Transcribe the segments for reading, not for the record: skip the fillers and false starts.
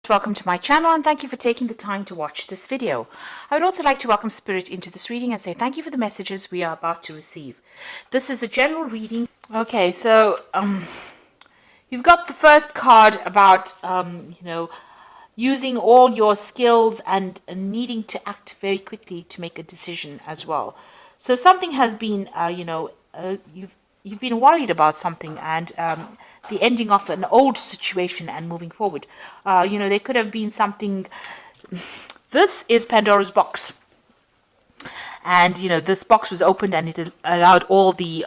Welcome to my channel and thank you for taking the time to watch this video. I would also like to welcome Spirit into this reading and say thank you for the messages we are about to receive. This is a general reading. Okay, so you've got the first card about using all your skills and needing to act very quickly to make a decision as well. So something has been you've been worried about something and the ending of an old situation and moving forward. There could have been something. This is Pandora's box. And, this box was opened and it allowed all the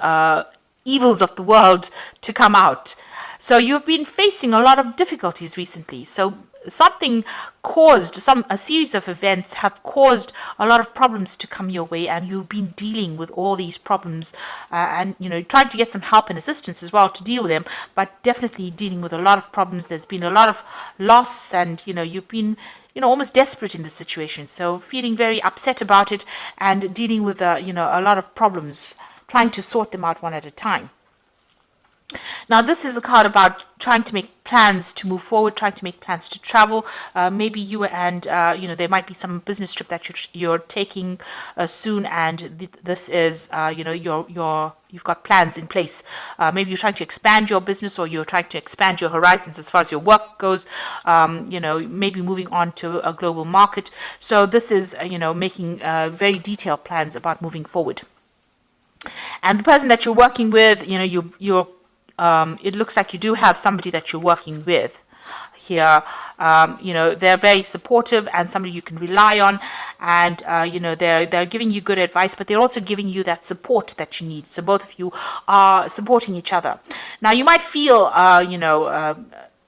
evils of the world to come out. So you've been facing a lot of difficulties recently. So something caused, a series of events have caused a lot of problems to come your way, and you've been dealing with all these problems and trying to get some help and assistance as well to deal with them, but definitely dealing with a lot of problems. There's been a lot of loss, and you've been almost desperate in this situation, so feeling very upset about it and dealing with a lot of problems, trying to sort them out one at a time. Now, this is a card about trying to make plans to move forward, trying to make plans to travel. Maybe you and, there might be some business trip that you're taking soon, and this is, you've got plans in place. Maybe you're trying to expand your business, or you're trying to expand your horizons as far as your work goes, maybe moving on to a global market. So this is, making very detailed plans about moving forward. And the person that you're working with, it looks like you do have somebody that you're working with here. They're very supportive and somebody you can rely on, and they're giving you good advice, but they're also giving you that support that you need. So both of you are supporting each other. Now, you might feel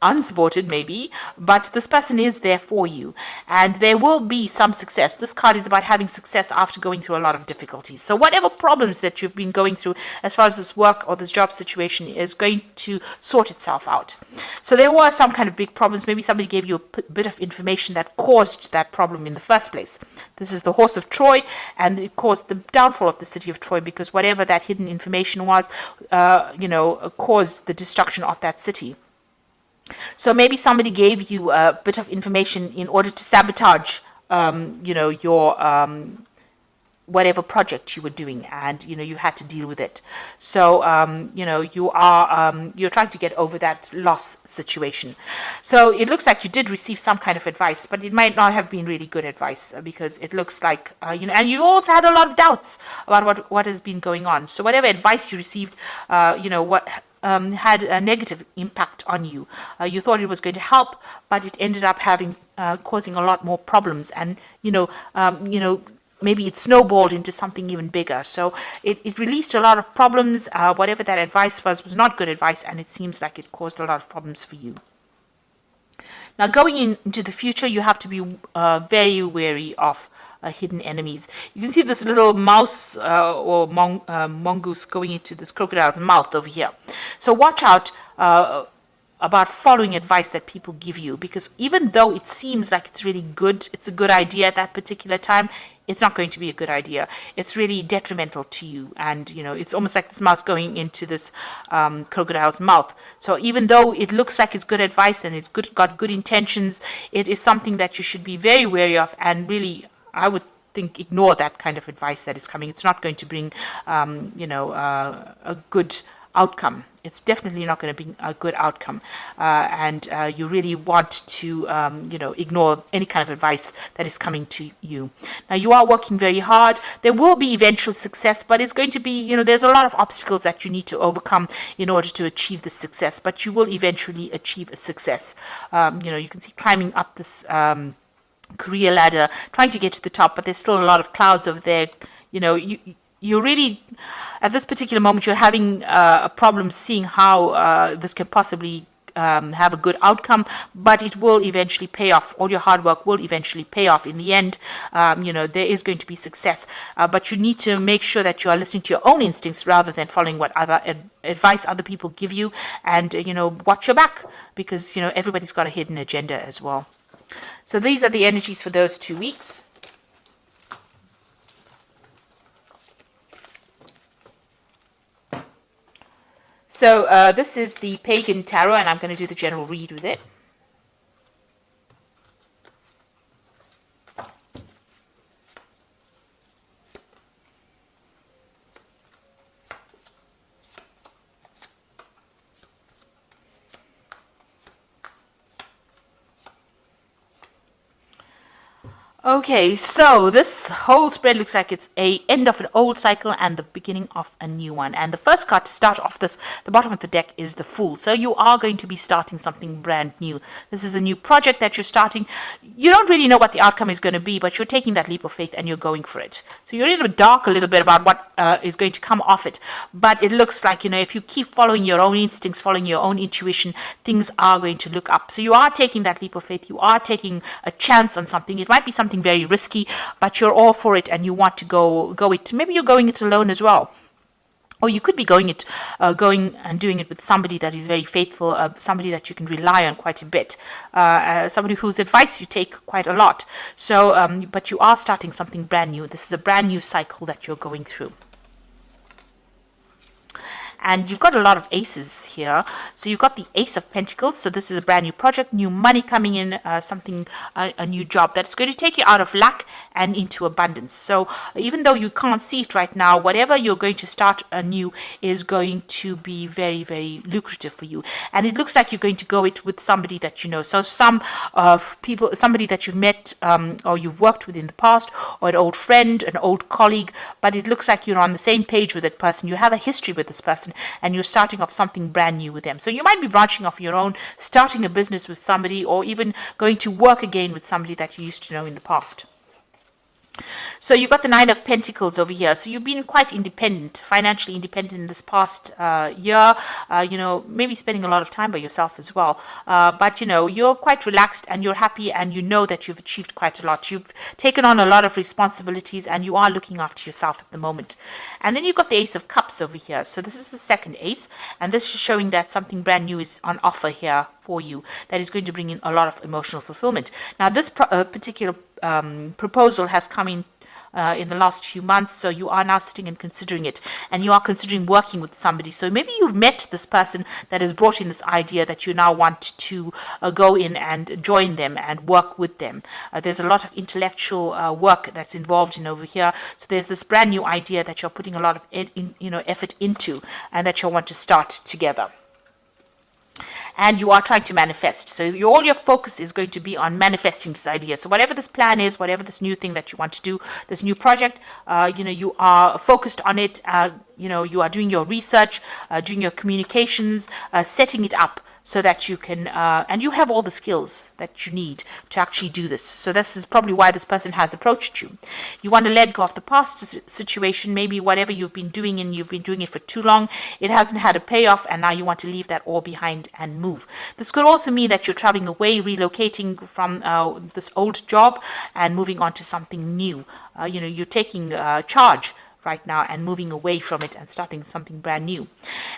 unsupported maybe, but this person is there for you, and there will be some success. This card is about having success after going through a lot of difficulties. So whatever problems that you've been going through as far as this work or this job situation is going to sort itself out. So there were some kind of big problems. Maybe somebody gave you a bit of information that caused that problem in the first place. This is the Horse of Troy, and it caused the downfall of the city of Troy, because whatever that hidden information was, caused the destruction of that city. So maybe somebody gave you a bit of information in order to sabotage, your whatever project you were doing, and you had to deal with it. So you're trying to get over that loss situation. So it looks like you did receive some kind of advice, but it might not have been really good advice, because it looks like and you also had a lot of doubts about what has been going on. So whatever advice you received, had a negative impact on you. You thought it was going to help, but it ended up causing a lot more problems, and maybe it snowballed into something even bigger. So it released a lot of problems. Whatever that advice was not good advice, and it seems like it caused a lot of problems for you. Now, going into the future, you have to be very wary of hidden enemies. You can see this little mouse or mongoose going into this crocodile's mouth over here. So watch out about following advice that people give you, because even though it seems like it's really good, it's a good idea at that particular time, it's not going to be a good idea. It's really detrimental to you, and it's almost like this mouse going into this crocodile's mouth. So even though it looks like it's good advice and it's got good intentions, it is something that you should be very wary of, and really, I would think, ignore that kind of advice that is coming. It's not going to bring a good outcome. It's definitely not going to bring a good outcome, and you really want to ignore any kind of advice that is coming to you. Now, you are working very hard. There will be eventual success, but it's going to be, there's a lot of obstacles that you need to overcome in order to achieve the success, but you will eventually achieve a success. You can see climbing up this career ladder, trying to get to the top, but there's still a lot of clouds over there. You really, at this particular moment, you're having a problem seeing how this can possibly have a good outcome, but it will eventually pay off. All your hard work will eventually pay off in the end. There is going to be success, but you need to make sure that you are listening to your own instincts rather than following what other advice other people give you, and watch your back, because everybody's got a hidden agenda as well. So these are the energies for those 2 weeks. So this is the Pagan Tarot, and I'm going to do the general read with it. Okay, so this whole spread looks like it's a end of an old cycle and the beginning of a new one. And the first card to start off this, the bottom of the deck, is the Fool. So you are going to be starting something brand new. This is a new project that you're starting. You don't really know what the outcome is going to be, but you're taking that leap of faith and you're going for it. So you're in the dark a little bit about what is going to come off it. But it looks like, if you keep following your own instincts, following your own intuition, things are going to look up. So you are taking that leap of faith. You are taking a chance on something. It might be something very risky, but you're all for it and you want to go it. Maybe you're going it alone as well. Or you could be going and doing it with somebody that is very faithful, somebody that you can rely on quite a bit, somebody whose advice you take quite a lot. So, but you are starting something brand new. This is a brand new cycle that you're going through. And you've got a lot of aces here. So you've got the Ace of Pentacles. So this is a brand new project, new money coming in, a new job that's going to take you out of lack and into abundance. So even though you can't see it right now, whatever you're going to start anew is going to be very, very lucrative for you. And it looks like you're going to go it with somebody that you know. So somebody that you've met or you've worked with in the past, or an old friend, an old colleague, but it looks like you're on the same page with that person. You have a history with this person, and you're starting off something brand new with them. So you might be branching off your own, starting a business with somebody, or even going to work again with somebody that you used to know in the past. So you've got the Nine of Pentacles over here. So you've been quite independent, financially independent in this past year, maybe spending a lot of time by yourself as well. But, you're quite relaxed and you're happy and you know that you've achieved quite a lot. You've taken on a lot of responsibilities and you are looking after yourself at the moment. And then you've got the Ace of Cups over here. So this is the second ace, and this is showing that something brand new is on offer here for you that is going to bring in a lot of emotional fulfillment. Now, this particular proposal has come in the last few months, so you are now sitting and considering it, and you are considering working with somebody. So maybe you've met this person that has brought in this idea that you now want to go in and join them and work with them. There's a lot of intellectual work that's involved in over here. So there's this brand new idea that you're putting a lot of effort into, and that you'll want to start together. And you are trying to manifest. So all your focus is going to be on manifesting this idea. So whatever this plan is, whatever this new thing that you want to do, this new project, you are focused on it. You are doing your research, doing your communications, setting it up so that you can, and you have all the skills that you need to actually do this. So this is probably why this person has approached you. You want to let go of the past situation, maybe whatever you've been doing and you've been doing it for too long, it hasn't had a payoff, and now you want to leave that all behind and move. This could also mean that you're traveling away, relocating from this old job and moving on to something new. You're taking charge right now and moving away from it and starting something brand new.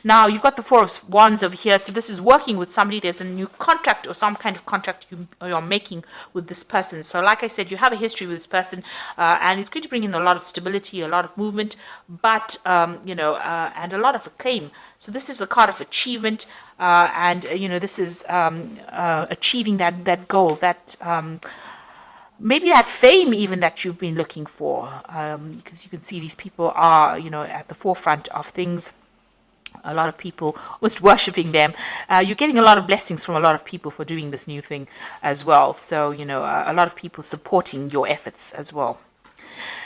Now you've got the Four of Wands over here. So this is working with somebody. There's a new contract or some kind of contract you're making with this person. So like I said, you have a history with this person, and it's going to bring in a lot of stability, a lot of movement, but and a lot of acclaim. So this is a card of achievement, and this is achieving that goal, that maybe that fame even that you've been looking for, because you can see these people are, at the forefront of things. A lot of people almost worshipping them. You're getting a lot of blessings from a lot of people for doing this new thing as well. So, a lot of people supporting your efforts as well.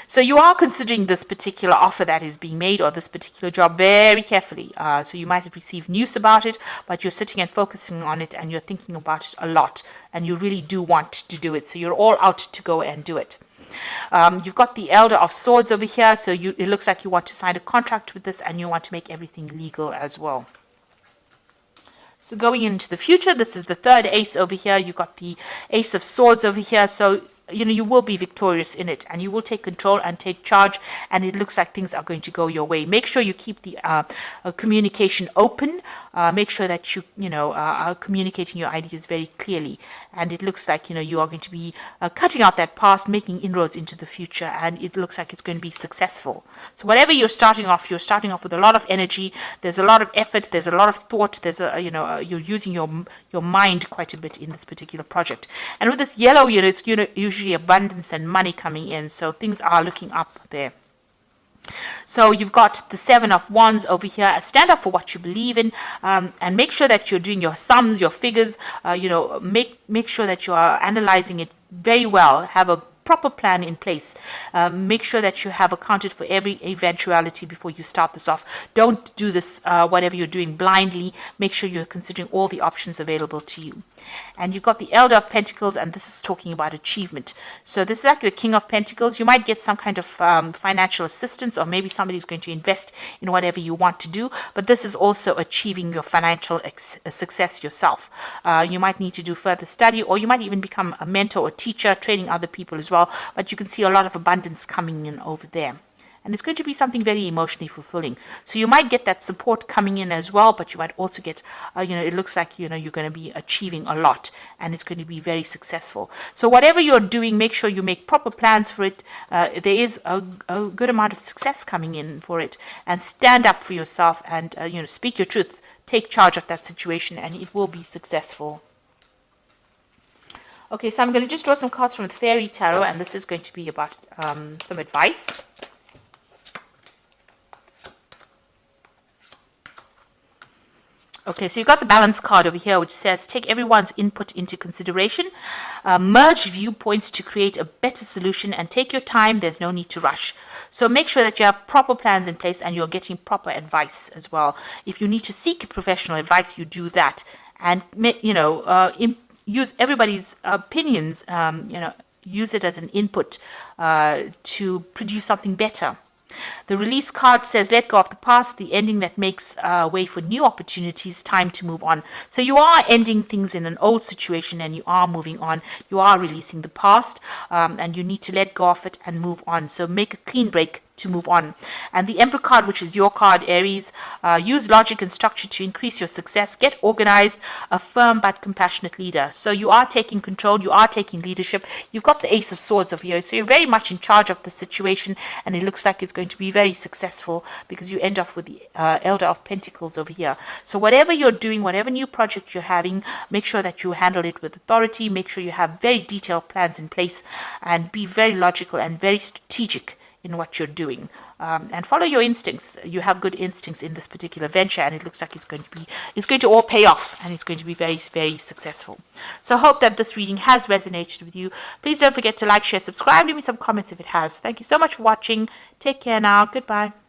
So you are considering this particular offer that is being made, or this particular job, very carefully. So you might have received news about it, but you're sitting and focusing on it and you're thinking about it a lot, and you really do want to do it. So you're all out to go and do it. You've got the Elder of Swords over here. So it looks like you want to sign a contract with this and you want to make everything legal as well. So going into the future, this is the third ace over here. You've got the Ace of Swords over here. So you will be victorious in it, and you will take control and take charge, and it looks like things are going to go your way. Make sure you keep the communication open. Make sure that you are communicating your ideas very clearly, and it looks like you are going to be cutting out that past, making inroads into the future, and it looks like it's going to be successful. So whatever you're starting off with a lot of energy. There's a lot of effort. There's a lot of thought. There's you're using your mind quite a bit in this particular project. And with this yellow, it's usually abundance and money coming in. So things are looking up there. So you've got the Seven of Wands over here. Stand up for what you believe in, and make sure that you're doing your sums, your figures. Make sure that you are analyzing it very well. Have a proper plan in place. Make sure that you have accounted for every eventuality before you start this off. Don't do this, whatever you're doing, blindly. Make sure you're considering all the options available to you. And you've got the Elder of Pentacles, and this is talking about achievement. So this is like the King of Pentacles. You might get some kind of financial assistance, or maybe somebody's going to invest in whatever you want to do, but this is also achieving your financial success yourself. You might need to do further study, or you might even become a mentor or teacher, training other people as well, but you can see a lot of abundance coming in over there. And it's going to be something very emotionally fulfilling. So you might get that support coming in as well, but you might also get, it looks like, you're going to be achieving a lot, and it's going to be very successful. So whatever you're doing, make sure you make proper plans for it. There is a good amount of success coming in for it, and stand up for yourself and, speak your truth. Take charge of that situation, and it will be successful. Okay, so I'm going to just draw some cards from the Fairy Tarot, and this is going to be about some advice. Okay, so you've got the balance card over here, which says, take everyone's input into consideration, merge viewpoints to create a better solution, and take your time. There's no need to rush. So make sure that you have proper plans in place and you're getting proper advice as well. If you need to seek professional advice, you do that. And, use everybody's opinions, use it as an input to produce something better. The release card says, let go of the past, the ending that makes way for new opportunities, time to move on. So you are ending things in an old situation and you are moving on. You are releasing the past, and you need to let go of it and move on. So make a clean break to move on. And the Emperor card, which is your card, Aries, use logic and structure to increase your success. Get organized, a firm but compassionate leader. So you are taking control, you are taking leadership. You've got the Ace of Swords over here, so you're very much in charge of the situation, and it looks like it's going to be very successful because you end off with the Elder of Pentacles over here. So whatever you're doing, whatever new project you're having, make sure that you handle it with authority. Make sure you have very detailed plans in place, and be very logical and very strategic in what you're doing, and follow your instincts. You have good instincts in this particular venture, and it looks like it's going to all pay off, and it's going to be very, very successful. So I hope that this reading has resonated with you. Please don't forget to like, share, subscribe. Leave me some comments if it has. Thank you so much for watching. Take care now. Goodbye.